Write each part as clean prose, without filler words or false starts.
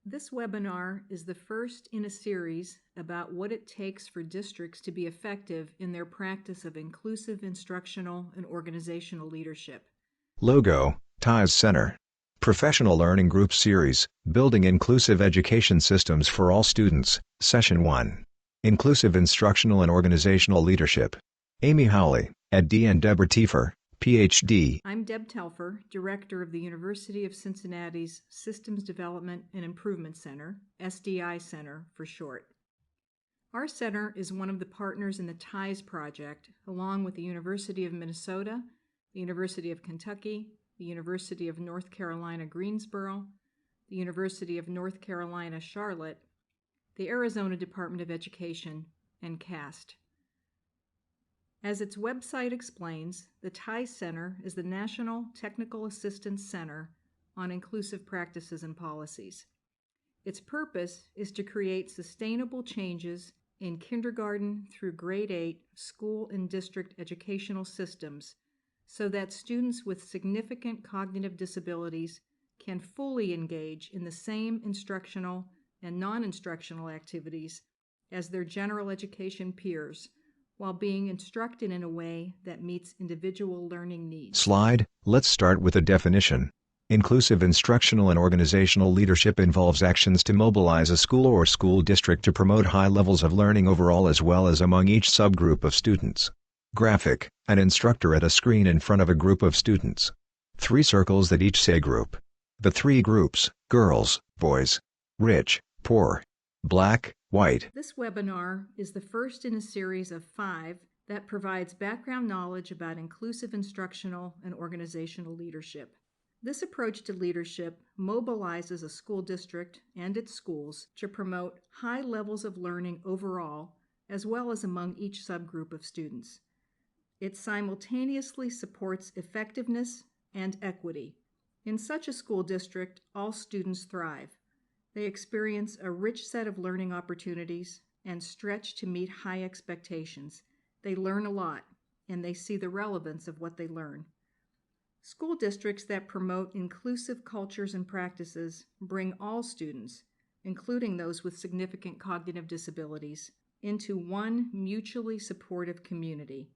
This webinar is the first in a series about what it takes for districts to be effective in their practice of inclusive instructional and organizational leadership. Logo, TIES Center. Professional Learning Group Series, Building Inclusive Education Systems for All Students, Session 1. Inclusive Instructional and Organizational Leadership. Amy Howley, Ed.D. and Deborah Tiefer, Ph.D. I'm Deb Telfer, Director of the University of Cincinnati's Systems Development and Improvement Center, SDI Center for short. Our center is one of the partners in the TIES project, along with the University of Minnesota, the University of Kentucky, the University of North Carolina Greensboro, the University of North Carolina Charlotte, the Arizona Department of Education, and CAST. As its website explains, the TIES Center is the National Technical Assistance Center on Inclusive Practices and Policies. Its purpose is to create sustainable changes in kindergarten through grade 8 school and district educational systems so that students with significant cognitive disabilities can fully engage in the same instructional and non-instructional activities as their general education peers, while being instructed in a way that meets individual learning needs. Slide. Let's start with a definition. Inclusive instructional and organizational leadership involves actions to mobilize a school or school district to promote high levels of learning overall as well as among each subgroup of students. Graphic. An instructor at a screen in front of a group of students. 3 circles that each say group. The 3 groups: girls, boys, rich, poor, black, white. This webinar is the first in a series of 5 that provides background knowledge about inclusive instructional and organizational leadership. This approach to leadership mobilizes a school district and its schools to promote high levels of learning overall, as well as among each subgroup of students. It simultaneously supports effectiveness and equity. In such a school district, all students thrive. They experience a rich set of learning opportunities and stretch to meet high expectations. They learn a lot, and they see the relevance of what they learn. School districts that promote inclusive cultures and practices bring all students, including those with significant cognitive disabilities, into one mutually supportive community.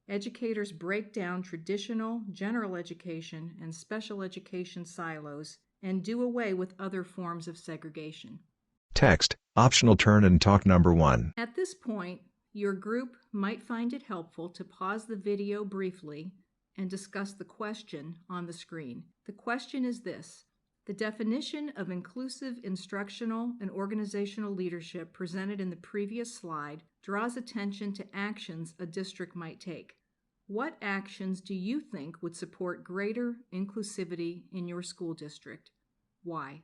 Educators break down traditional general education and special education silos and do away with other forms of segregation. Text. Optional turn and talk number 1. At this point, your group might find it helpful to pause the video briefly and discuss the question on the screen. The question is this: the definition of inclusive instructional and organizational leadership presented in the previous slide draws attention to actions a district might take. What actions do you think would support greater inclusivity in your school district? Why?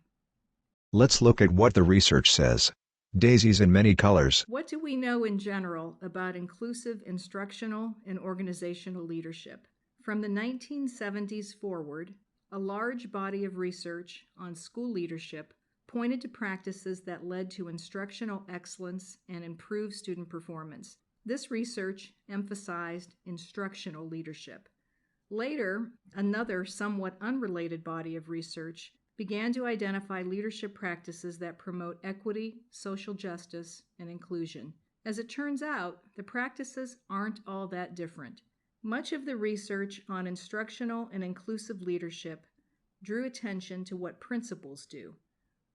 Let's look at what the research says. Daisies in many colors. What do we know in general about inclusive instructional and organizational leadership? From the 1970s forward, a large body of research on school leadership pointed to practices that led to instructional excellence and improved student performance. This research emphasized instructional leadership. Later, another somewhat unrelated body of research began to identify leadership practices that promote equity, social justice, and inclusion. As it turns out, the practices aren't all that different. Much of the research on instructional and inclusive leadership drew attention to what principals do.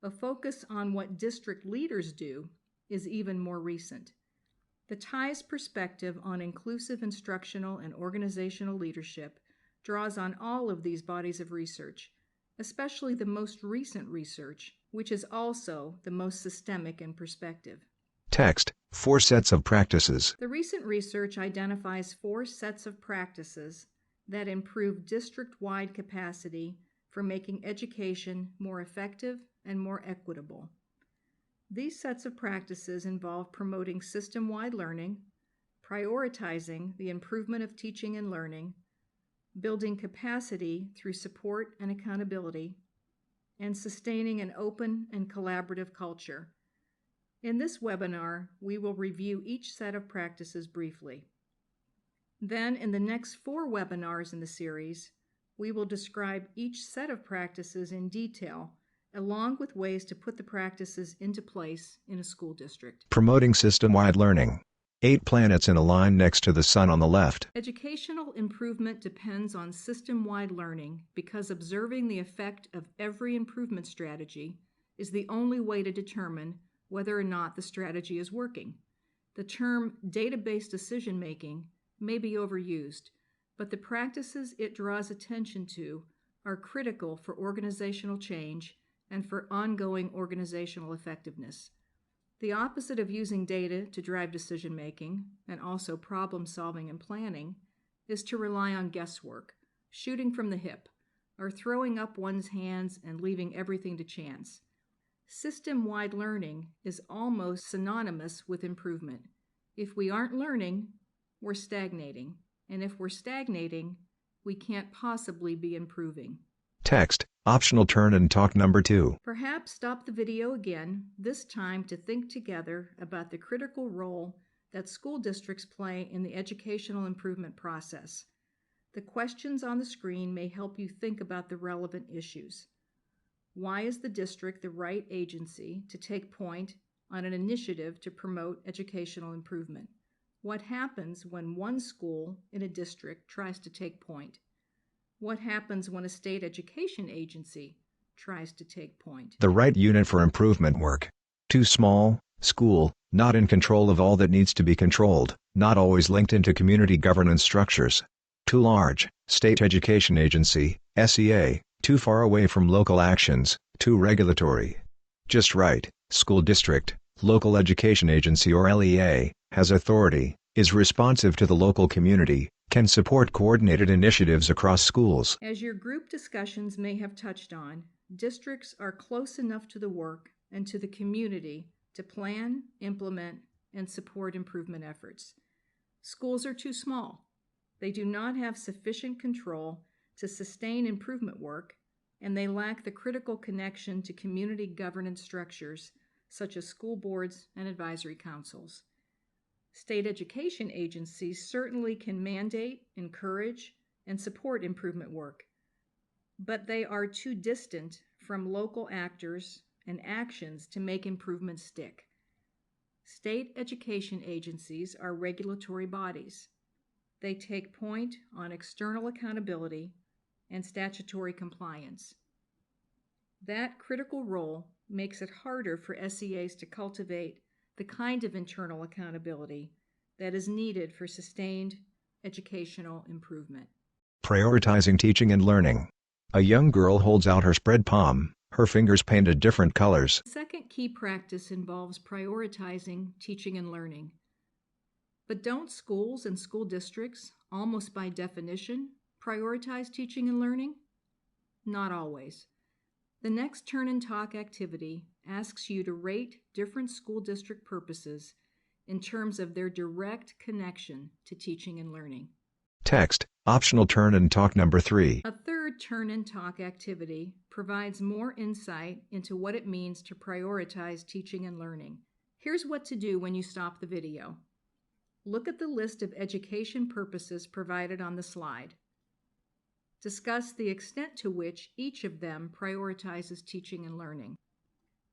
A focus on what district leaders do is even more recent. The TIES perspective on inclusive instructional and organizational leadership draws on all of these bodies of research, especially the most recent research, which is also the most systemic in perspective. Text. 4 sets of practices. The recent research identifies 4 sets of practices that improve district-wide capacity for making education more effective and more equitable. These sets of practices involve promoting system-wide learning, prioritizing the improvement of teaching and learning, building capacity through support and accountability, and sustaining an open and collaborative culture. In this webinar, we will review each set of practices briefly. Then, in the next 4 webinars in the series, we will describe each set of practices in detail along with ways to put the practices into place in a school district. Promoting system-wide learning. 8 planets in a line next to the sun on the left. Educational improvement depends on system-wide learning because observing the effect of every improvement strategy is the only way to determine whether or not the strategy is working. The term data-based decision-making may be overused, but the practices it draws attention to are critical for organizational change and for ongoing organizational effectiveness. The opposite of using data to drive decision-making, and also problem-solving and planning, is to rely on guesswork, shooting from the hip, or throwing up one's hands and leaving everything to chance. System-wide learning is almost synonymous with improvement. If we aren't learning, we're stagnating, and if we're stagnating, we can't possibly be improving. Text, optional turn and talk number 2. Perhaps stop the video again, this time to think together about the critical role that school districts play in the educational improvement process. The questions on the screen may help you think about the relevant issues. Why is the district the right agency to take point on an initiative to promote educational improvement? What happens when one school in a district tries to take point? What happens when a state education agency tries to take point? The right unit for improvement work. Too small, school, not in control of all that needs to be controlled, not always linked into community governance structures. Too large, state education agency, SEA, too far away from local actions, too regulatory. Just right, school district, local education agency or LEA, has authority, is responsive to the local community, can support coordinated initiatives across schools. As your group discussions may have touched on, districts are close enough to the work and to the community to plan, implement, and support improvement efforts. Schools are too small. They do not have sufficient control to sustain improvement work, and they lack the critical connection to community governance structures such as school boards and advisory councils. State education agencies certainly can mandate, encourage, and support improvement work, but they are too distant from local actors and actions to make improvements stick. State education agencies are regulatory bodies. They take point on external accountability and statutory compliance. That critical role makes it harder for SEAs to cultivate the kind of internal accountability that is needed for sustained educational improvement. Prioritizing teaching and learning. A young girl holds out her spread palm, her fingers painted different colors. The second key practice involves prioritizing teaching and learning. But don't schools and school districts, almost by definition, prioritize teaching and learning? Not always. The next Turn and Talk activity asks you to rate different school district purposes in terms of their direct connection to teaching and learning. Text, optional turn and talk number 3. A third Turn and Talk activity provides more insight into what it means to prioritize teaching and learning. Here's what to do when you stop the video. Look at the list of education purposes provided on the slide. Discuss the extent to which each of them prioritizes teaching and learning.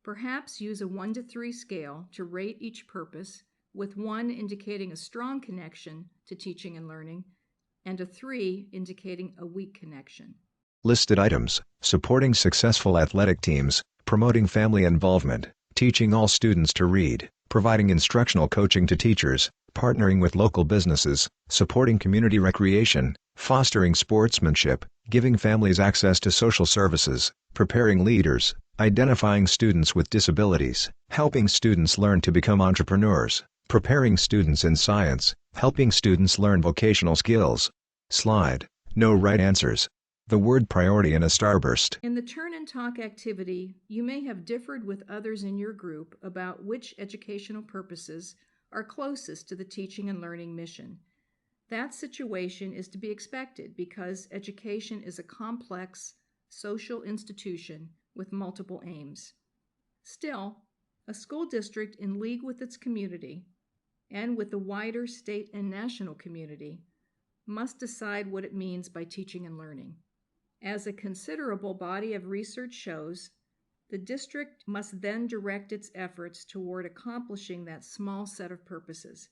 Perhaps use a 1 to 3 scale to rate each purpose, with 1 indicating a strong connection to teaching and learning, and a 3 indicating a weak connection. Listed items: supporting successful athletic teams, promoting family involvement, teaching all students to read, providing instructional coaching to teachers, partnering with local businesses, supporting community recreation, fostering sportsmanship, giving families access to social services, preparing leaders, identifying students with disabilities, helping students learn to become entrepreneurs, preparing students in science, helping students learn vocational skills. Slide. No right answers. The word priority in a starburst. In the Turn and Talk activity, you may have differed with others in your group about which educational purposes are closest to the teaching and learning mission. That situation is to be expected because education is a complex social institution with multiple aims. Still, a school district in league with its community and with the wider state and national community must decide what it means by teaching and learning. As a considerable body of research shows, The district must then direct its efforts toward accomplishing that small set of purposes.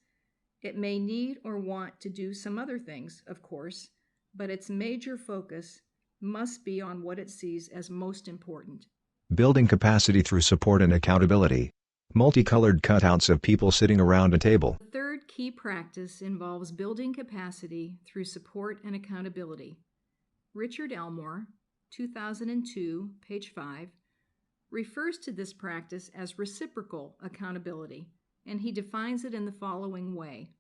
It may need or want to do some other things, of course, but its major focus must be on what it sees as most important. Building capacity through support and accountability. Multicolored cutouts of people sitting around a table. The third key practice involves building capacity through support and accountability. Richard Elmore, 2002, page 5, refers to this practice as reciprocal accountability, and he defines it in the following way.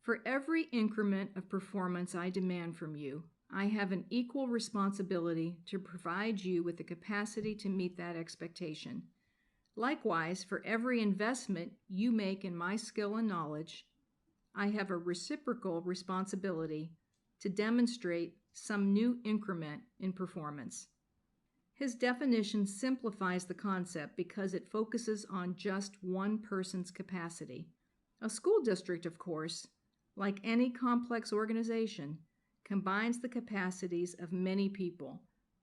For every increment of performance I demand from you, I have an equal responsibility to provide you with the capacity to meet that expectation. Likewise, for every investment you make in my skill and knowledge, I have a reciprocal responsibility to demonstrate some new increment in performance. His definition simplifies the concept because it focuses on just one person's capacity. A school district, of course, like any complex organization, combines the capacities of many people,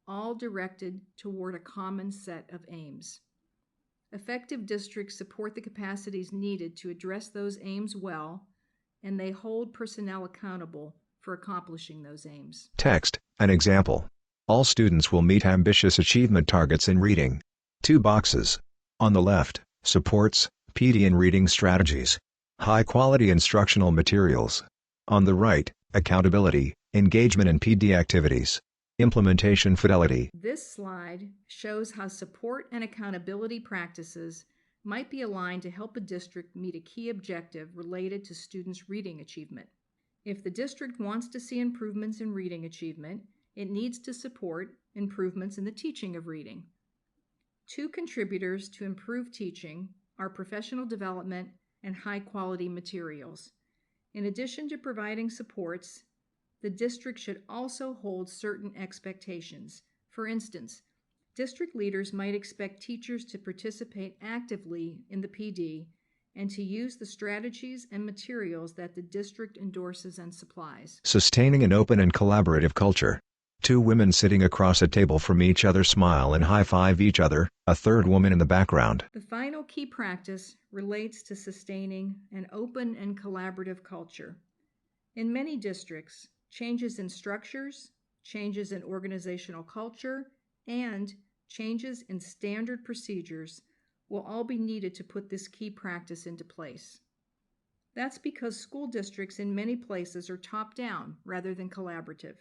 all directed toward a common set of aims. Effective districts support the capacities needed to address those aims well, and they hold personnel accountable for accomplishing those aims. Text, an example. All students will meet ambitious achievement targets in reading. 2 boxes. On the left, supports, PD and reading strategies. High-quality instructional materials. On the right, accountability, engagement and PD activities. Implementation fidelity. This slide shows how support and accountability practices might be aligned to help a district meet a key objective related to students' reading achievement. If the district wants to see improvements in reading achievement, it needs to support improvements in the teaching of reading. 2 contributors to improved teaching are professional development and high-quality materials. In addition to providing supports, the district should also hold certain expectations. For instance, district leaders might expect teachers to participate actively in the PD and to use the strategies and materials that the district endorses and supplies. Sustaining an open and collaborative culture. 2 women sitting across a table from each other smile and high-five each other, a third woman in the background. The final key practice relates to sustaining an open and collaborative culture. In many districts, changes in structures, changes in organizational culture, and changes in standard procedures will all be needed to put this key practice into place. That's because school districts in many places are top-down rather than collaborative.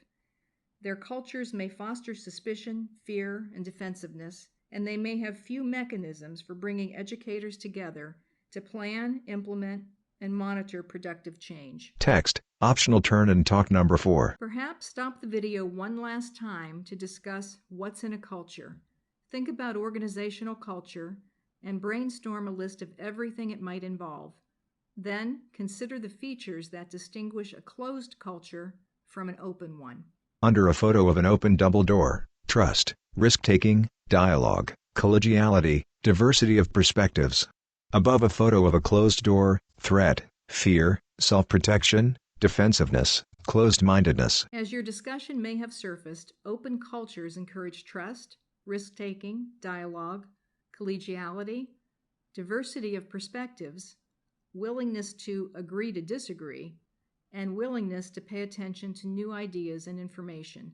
Their cultures may foster suspicion, fear, and defensiveness, and they may have few mechanisms for bringing educators together to plan, implement, and monitor productive change. Text, optional turn and talk number 4. Perhaps stop the video one last time to discuss what's in a culture. Think about organizational culture and brainstorm a list of everything it might involve. Then consider the features that distinguish a closed culture from an open one. Under a photo of an open double door, trust, risk-taking, dialogue, collegiality, diversity of perspectives. Above a photo of a closed door, threat, fear, self-protection, defensiveness, closed-mindedness. As your discussion may have surfaced, open cultures encourage trust, risk-taking, dialogue, collegiality, diversity of perspectives, willingness to agree to disagree, and willingness to pay attention to new ideas and information.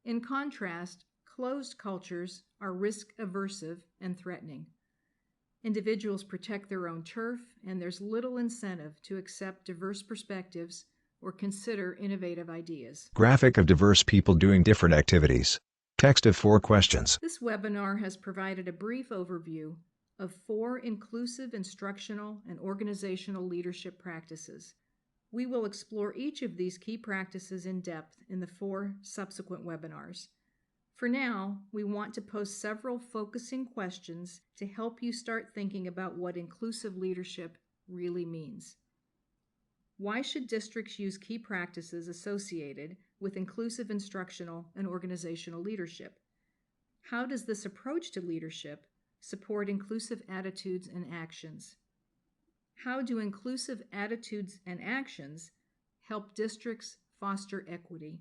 In contrast, closed cultures are risk-aversive and threatening. Individuals protect their own turf, and there's little incentive to accept diverse perspectives or consider innovative ideas. Graphic of diverse people doing different activities. Text of 4 questions. This webinar has provided a brief overview of 4 inclusive instructional and organizational leadership practices. We will explore each of these key practices in depth in the 4 subsequent webinars. For now, we want to pose several focusing questions to help you start thinking about what inclusive leadership really means. Why should districts use key practices associated with inclusive instructional and organizational leadership? How does this approach to leadership support inclusive attitudes and actions? How do inclusive attitudes and actions help districts foster equity?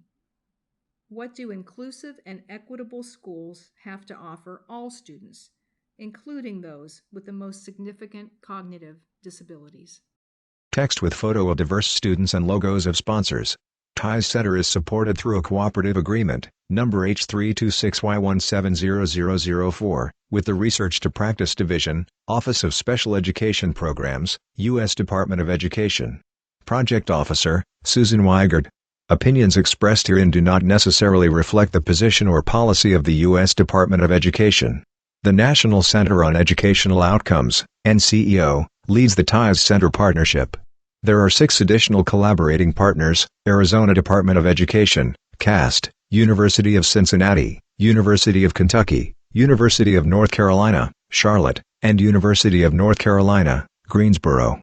What do inclusive and equitable schools have to offer all students, including those with the most significant cognitive disabilities? Text with photo of diverse students and logos of sponsors. TIES Center is supported through a cooperative agreement, number H326Y170004, with the Research to Practice Division, Office of Special Education Programs, U.S. Department of Education. Project Officer, Susan Weigert. Opinions expressed herein do not necessarily reflect the position or policy of the U.S. Department of Education. The National Center on Educational Outcomes, NCEO, leads the TIES Center partnership. There are 6 additional collaborating partners: Arizona Department of Education, CAST, University of Cincinnati, University of Kentucky, University of North Carolina, Charlotte, and University of North Carolina, Greensboro.